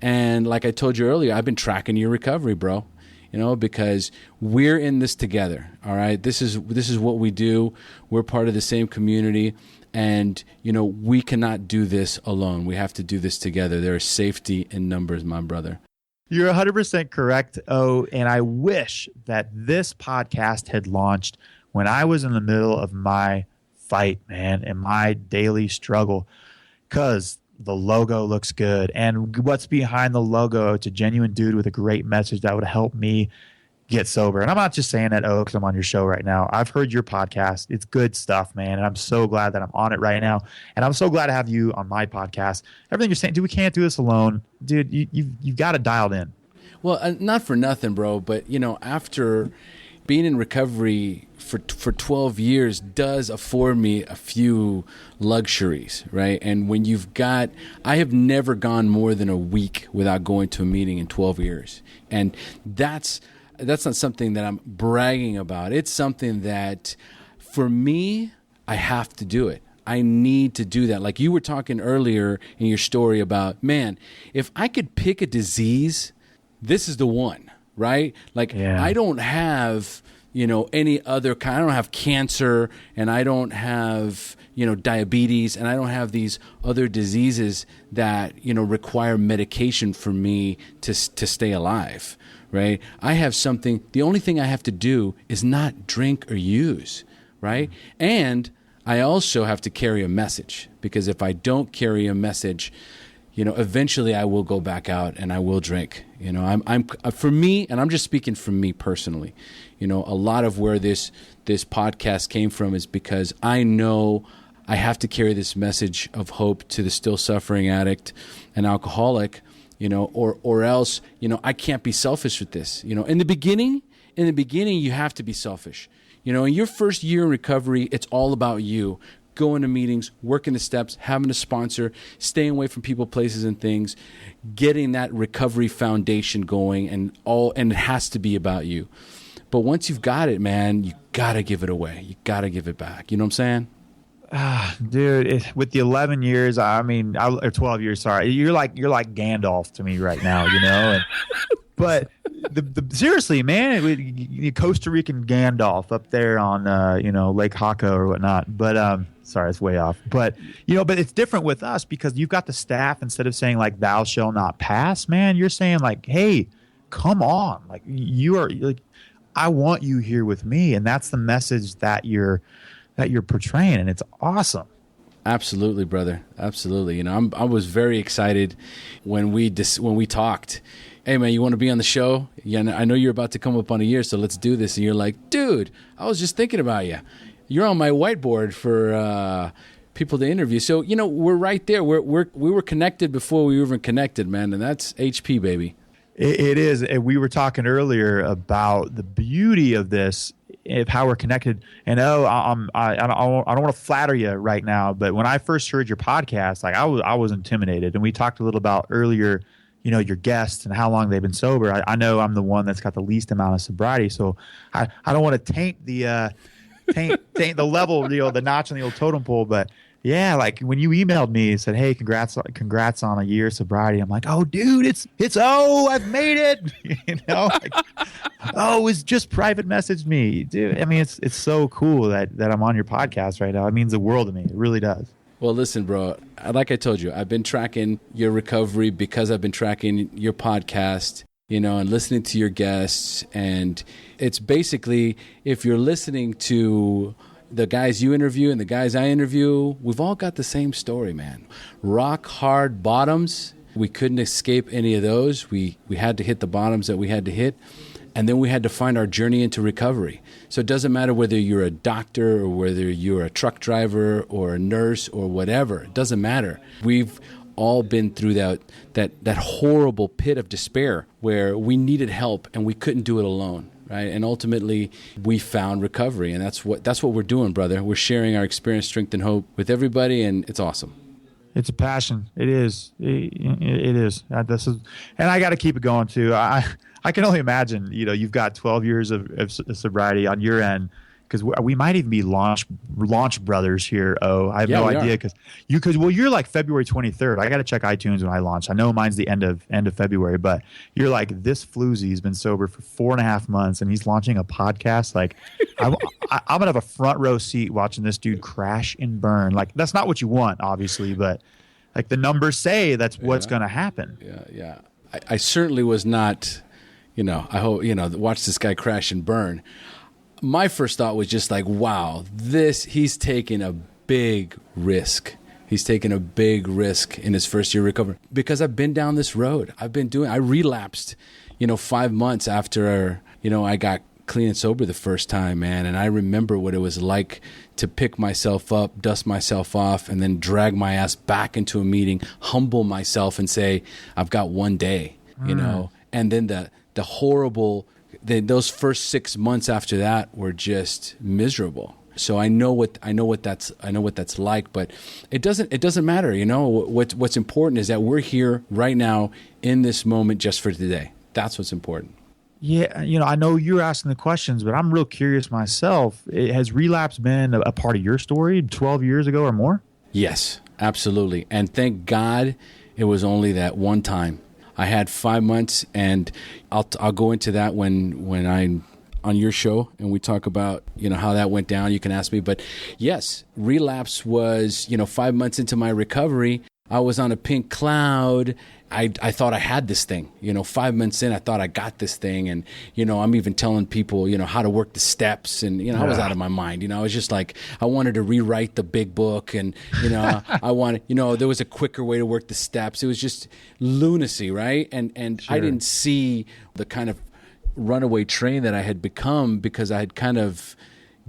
and like I told you earlier, I've been tracking your recovery, bro. You know, because we're in this together. All right, this is what we do. We're part of the same community. And, you know, we cannot do this alone. We have to do this together. There is safety in numbers, my brother. You're 100% correct, and I wish that this podcast had launched when I was in the middle of my fight, man, and my daily struggle, because the logo looks good. And what's behind the logo? It's a genuine dude with a great message that would help me get sober. And I'm not just saying that, because I'm on your show right now. I've heard your podcast. It's good stuff, man. And I'm so glad that I'm on it right now. And I'm so glad to have you on my podcast. Everything you're saying, dude, we can't do this alone. Dude, you've got it dialed in. Well, not for nothing, bro, but, you know, after being in recovery for 12 years does afford me a few luxuries, right? And when I have never gone more than a week without going to a meeting in 12 years. And that's not something that I'm bragging about. It's something that, for me, I have to do it. I need to do that. Like you were talking earlier in your story about, man, if I could pick a disease, this is the one, right? Like, yeah. I don't have, you know, any other kind. I don't have cancer, and I don't have, you know, diabetes, and I don't have these other diseases that, you know, require medication for me to stay alive. Right? I have something, the only thing I have to do is not drink or use, right? And I also have to carry a message, because if I don't carry a message, you know, eventually I will go back out and I will drink. You know, I'm for me, and I'm just speaking for me personally, you know, a lot of where this podcast came from is because I know I have to carry this message of hope to the still suffering addict and alcoholic, you know, or else, you know, I can't be selfish with this. You know, in the beginning, you have to be selfish. You know, in your first year in recovery, it's all about you. Going to meetings, working the steps, having a sponsor, staying away from people, places, and things, getting that recovery foundation going, and it has to be about you. But once you've got it, man, you gotta give it away. You gotta give it back. You know what I'm saying? Dude, with the 11 years, or 12 years, sorry, you're like Gandalf to me right now, you know. But seriously, man, Costa Rican Gandalf up there on Lake Hako or whatnot. But sorry, it's way off. But but it's different with us, because you've got the staff. Instead of saying like "thou shall not pass," man, you're saying like, "Hey, come on!" Like you are like, I want you here with me, and that's the message that you're portraying, and it's awesome. Absolutely, brother. Absolutely. You know, I was very excited when we talked. Hey, man, you want to be on the show? Yeah, I know you're about to come up on a year, so let's do this. And you're like, dude, I was just thinking about you. You're on my whiteboard for people to interview. So, you know, we're right there. We were connected before we were even connected, man, and that's HP, baby. It is. And we were talking earlier about the beauty of this, of how we're connected. And I don't want to flatter you right now, but when I first heard your podcast, like I was intimidated. And we talked a little about earlier, you know, your guests and how long they've been sober. I know I'm the one that's got the least amount of sobriety, so I don't want to taint the taint the level, you know, the notch on the old totem pole. But yeah, like when you emailed me and said, "Hey, congrats on a year of sobriety," I'm like, "Oh, dude, it's I've made it." You know, like, it's just private messaged me, dude. I mean, it's so cool that I'm on your podcast right now. It means the world to me. It really does. Well, listen, bro, like I told you, I've been tracking your recovery because I've been tracking your podcast, you know, and listening to your guests. And it's basically, if you're listening to the guys you interview and the guys I interview, we've all got the same story, man. Rock hard bottoms, We couldn't escape any of those. We had to hit the bottoms that we had to hit. And then we had to find our journey into recovery. So it doesn't matter whether you're a doctor or whether you're a truck driver or a nurse or whatever. It doesn't matter. We've all been through that horrible pit of despair where we needed help and we couldn't do it alone, right? And ultimately, we found recovery, and that's what we're doing, brother. We're sharing our experience, strength, and hope with everybody, and it's awesome. It's a passion. It is. It is. This is, and I got to keep it going too. I can only imagine. You've got 12 years of sobriety on your end, because we might even be launch brothers here. Oh, I have no idea because you're like February 23rd. I got to check iTunes when I launch. I know mine's the end of February, but you're like, this floozy's been sober for 4.5 months and he's launching a podcast. Like, I'm gonna have a front row seat watching this dude crash and burn. Like, that's not what you want, obviously, but like the numbers say that's what's gonna happen. Yeah. I certainly was not. I hope watch this guy crash and burn. My first thought was just like, wow, he's taking a big risk. He's taking a big risk in his first year recovery, because I've been down this road. I relapsed, 5 months after, I got clean and sober the first time, man. And I remember what it was like to pick myself up, dust myself off, and then drag my ass back into a meeting, humble myself and say, I've got one day, and then the horrible, those first 6 months after that were just miserable. So I know what that's like, but it doesn't matter. What's important is that we're here right now in this moment just for today. That's what's important. Yeah, I know you're asking the questions, but I'm real curious myself. Has relapse been a part of your story 12 years ago or more? Yes, absolutely. And thank God it was only that one time. I had 5 months, and I'll go into that when I'm on your show and we talk about how that went down. You can ask me, but yes, relapse was 5 months into my recovery. I was on a pink cloud. I thought I had this thing. 5 months in, I thought I got this thing, and I'm even telling people how to work the steps, and I was out of my mind. I was just like, I wanted to rewrite the big book, and I wanted there was a quicker way to work the steps. It was just lunacy, right? And sure. I didn't see the kind of runaway train that I had become, because I had kind of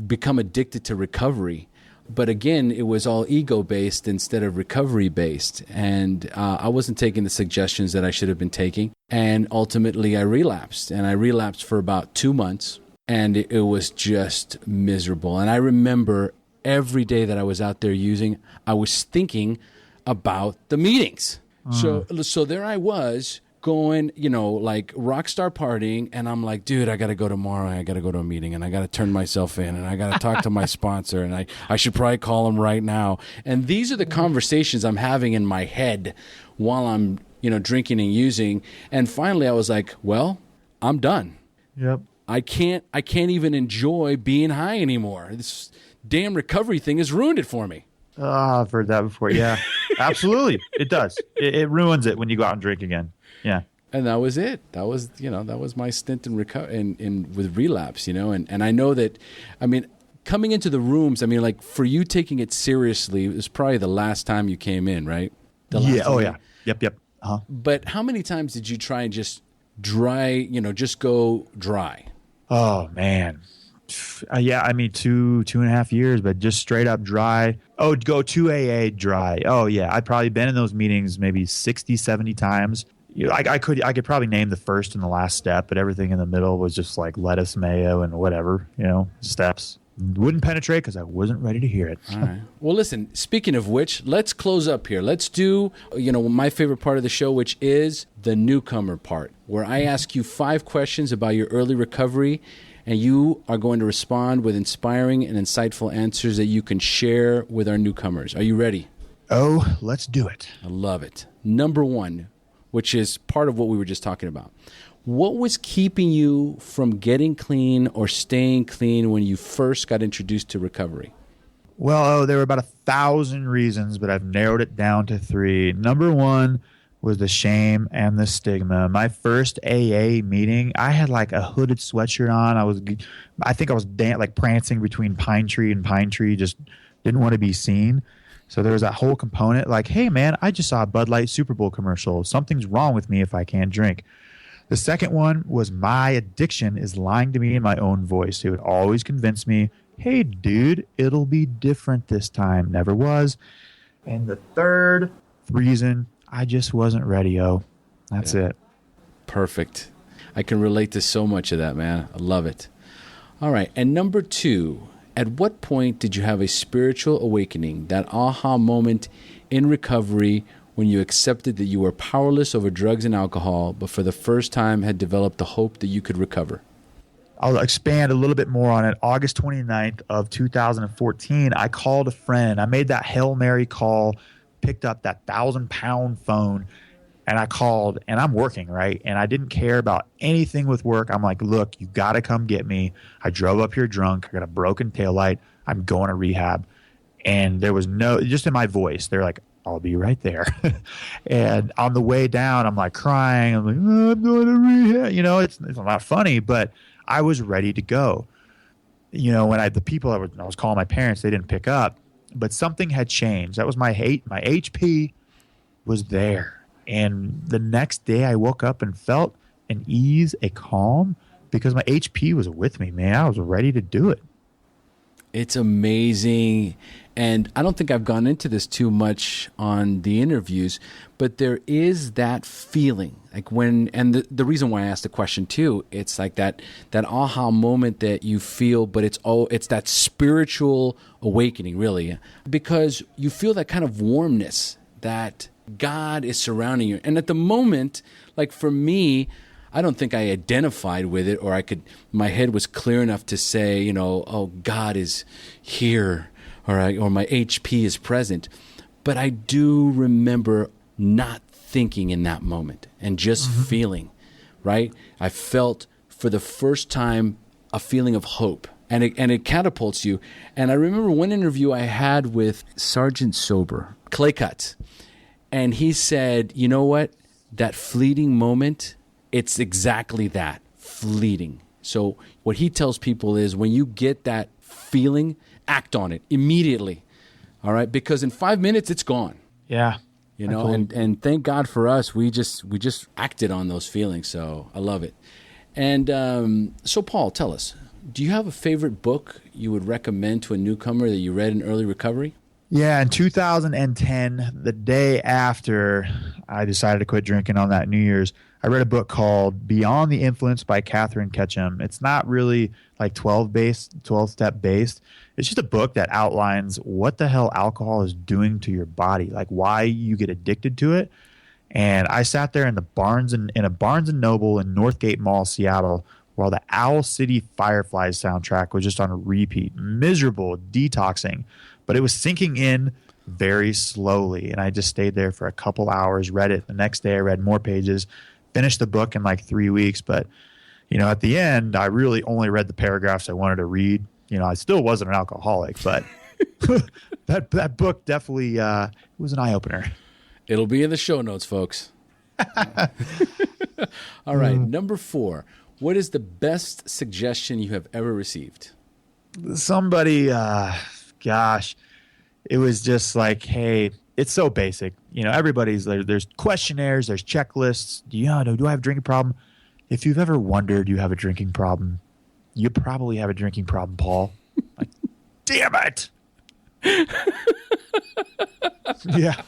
become addicted to recovery. But again, it was all ego-based instead of recovery-based. And I wasn't taking the suggestions that I should have been taking. And ultimately, I relapsed. And I relapsed for about 2 months. And it was just miserable. And I remember every day that I was out there using, I was thinking about the meetings. So there I was, going, like rock star partying, and I'm like, dude, I got to go tomorrow. I got to go to a meeting, and I got to turn myself in, and I got to talk to my sponsor, and I should probably call him right now. And these are the conversations I'm having in my head while I'm, drinking and using. And finally I was like, well, I'm done. Yep. I can't even enjoy being high anymore. This damn recovery thing has ruined it for me. I've heard that before. Yeah, absolutely. It does. It ruins it when you go out and drink again. Yeah. And that was it. That was, that was my stint in with relapse, and I know that, coming into the rooms, like for you taking it seriously, it was probably the last time you came in, right? Yeah. Oh yeah. Yep. Uh-huh. But how many times did you try and just just go dry? Oh man. Yeah, 2.5 years, but just straight up dry. Oh, go to AA dry. Oh yeah. I'd probably been in those meetings maybe 60, 70 times. I could probably name the first and the last step, but everything in the middle was just like lettuce, mayo, and whatever, steps. Wouldn't penetrate because I wasn't ready to hear it. All right. Well, listen, speaking of which, let's close up here. Let's do, my favorite part of the show, which is the newcomer part, where I ask you 5 questions about your early recovery, and you are going to respond with inspiring and insightful answers that you can share with our newcomers. Are you ready? Oh, let's do it. I love it. Number 1, which is part of what we were just talking about. What was keeping you from getting clean or staying clean when you first got introduced to recovery? Well, there were about 1,000 reasons, but I've narrowed it down to 3. Number 1 was the shame and the stigma. My first AA meeting, I had like a hooded sweatshirt on. I think I was prancing between pine tree and pine tree, just didn't want to be seen. So there was that whole component like, hey, man, I just saw a Bud Light Super Bowl commercial. Something's wrong with me if I can't drink. The second one was my addiction is lying to me in my own voice. It would always convince me, hey, dude, it'll be different this time. Never was. And the third reason, I just wasn't ready, That's it. Perfect. I can relate to so much of that, man. I love it. All right. And number 2, at what point did you have a spiritual awakening, that aha moment in recovery when you accepted that you were powerless over drugs and alcohol, but for the first time had developed the hope that you could recover? I'll expand a little bit more on it. August 29th of 2014, I called a friend. I made that Hail Mary call, picked up that 1,000-pound phone, and I called, and I'm working, right? And I didn't care about anything with work. I'm like, look, you got to come get me. I drove up here drunk. I got a broken taillight. I'm going to rehab. And there was just in my voice, they're like, I'll be right there. And on the way down, I'm like crying. I'm like, oh, I'm going to rehab. It's not funny, but I was ready to go. When the people I was calling my parents, they didn't pick up, but something had changed. That was my HP was there. And the next day I woke up and felt an ease, a calm, because my HP was with me, man. I was ready to do it. It's amazing. And I don't think I've gone into this too much on the interviews, but there is that feeling like and the reason why I asked the question too, it's like that aha moment that you feel, but it's that spiritual awakening really, because you feel that kind of warmness that God is surrounding you. And at the moment, like for me, I don't think I identified with it, or my head was clear enough to say, oh, God is here, or my HP is present. But I do remember not thinking in that moment and just feeling, right? I felt for the first time a feeling of hope, and it catapults you. And I remember one interview I had with Sergeant Sober, Clay Cuts, and he said, you know what? That fleeting moment, it's exactly that, fleeting. So what he tells people is when you get that feeling, act on it immediately, all right? Because in 5 minutes, it's gone. Yeah. And thank God for us, we just acted on those feelings, so I love it. And so Paul, tell us, do you have a favorite book you would recommend to a newcomer that you read in early recovery? Yeah, in 2010, the day after I decided to quit drinking on that New Year's, I read a book called Beyond the Influence by Catherine Ketchum. It's not really like 12-step based. It's just a book that outlines what the hell alcohol is doing to your body, like why you get addicted to it. And I sat there in a Barnes and Noble in Northgate Mall, Seattle, while the Owl City Fireflies soundtrack was just on a repeat. Miserable, detoxing. But it was sinking in very slowly. And I just stayed there for a couple hours, read it. The next day I read more pages, finished the book in like 3 weeks. But, at the end, I really only read the paragraphs I wanted to read. I still wasn't an alcoholic, but that book definitely was an eye-opener. It'll be in the show notes, folks. All right, number 4. What is the best suggestion you have ever received? Somebody, it was just like, hey, it's so basic. Everybody's there's questionnaires, there's checklists. Do I have a drinking problem? If you've ever wondered you have a drinking problem, you probably have a drinking problem, Paul. Like, damn it. Yeah.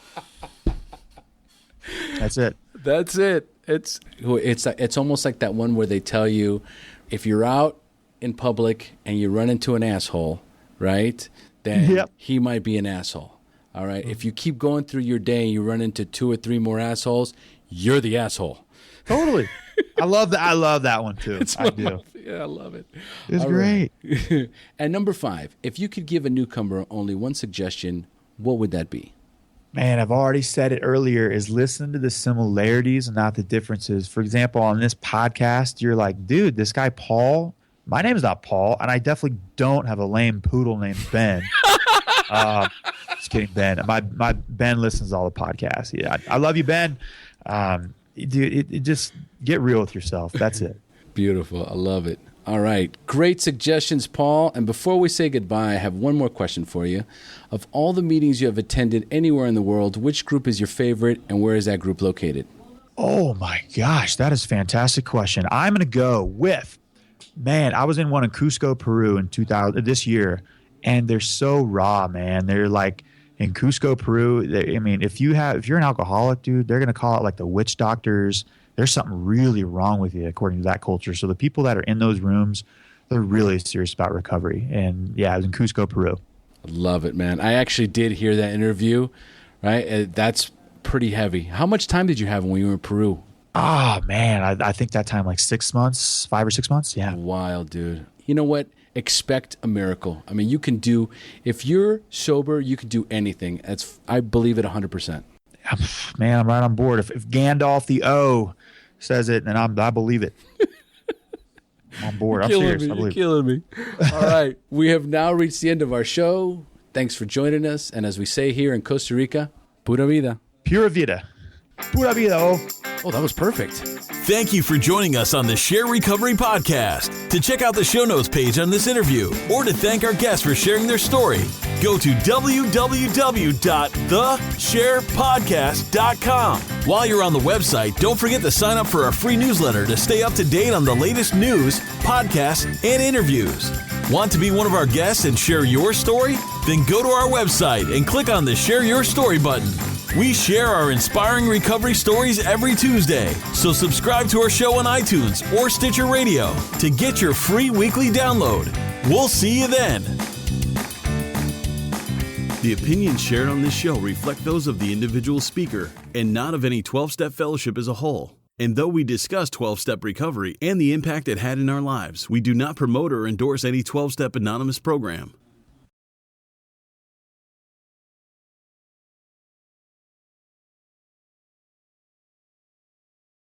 That's it. That's it. It's almost like that one where they tell you if you're out in public and you run into an asshole, right? Then he might be an asshole. All right. If you keep going through your day and you run into 2 or 3 more assholes, you're the asshole. Totally. I love that. I love that one too. I do. Yeah, I love it. It's great. Right. And number 5, if you could give a newcomer only one suggestion, what would that be? Man, I've already said it earlier, is listen to the similarities and not the differences. For example, on this podcast, you're like, dude, this guy Paul, my name is not Paul, and I definitely don't have a lame poodle named Ben. Just kidding, Ben. My Ben listens to all the podcasts. Yeah, I love you, Ben. Dude, it just get real with yourself. That's it. Beautiful. I love it. All right. Great suggestions, Paul. And before we say goodbye, I have one more question for you. Of all the meetings you have attended anywhere in the world, which group is your favorite and where is that group located? Oh my gosh, that is a fantastic question. I'm going to go with, I was in one in Cusco, Peru this year, and they're so raw, man. They're like in Cusco, Peru. If you're an alcoholic, dude, they're going to call it like the witch doctors. There's something really wrong with you according to that culture. So the people that are in those rooms, they're really serious about recovery. And yeah, I was in Cusco, Peru. Love it, man. I actually did hear that interview, right? That's pretty heavy. How much time did you have when you were in Peru? Oh, man. I think that time like 6 months, 5 or 6 months. Yeah. Wild, dude. You know what? Expect a miracle. I mean, if you're sober, you can do anything. I believe it 100%. Man, I'm right on board. If Gandalf the O says it, then I believe it. I'm on board. I'm serious. You're killing me. All right. We have now reached the end of our show. Thanks for joining us. And as we say here in Costa Rica, pura vida. Pura vida. Pura vida. Oh, that was perfect. Thank you for joining us on the Share Recovery Podcast. To check out the show notes page on this interview or to thank our guests for sharing their story, go to www.thesharepodcast.com. While you're on the website, don't forget to sign up for our free newsletter to stay up to date on the latest news, podcasts, and interviews. Want to be one of our guests and share your story? Then go to our website and click on the Share Your Story button. We share our inspiring recovery stories every Tuesday, so subscribe to our show on iTunes or Stitcher Radio to get your free weekly download. We'll see you then. The opinions shared on this show reflect those of the individual speaker and not of any 12-Step Fellowship as a whole. And though we discuss 12-Step recovery and the impact it had in our lives, we do not promote or endorse any 12-Step Anonymous program.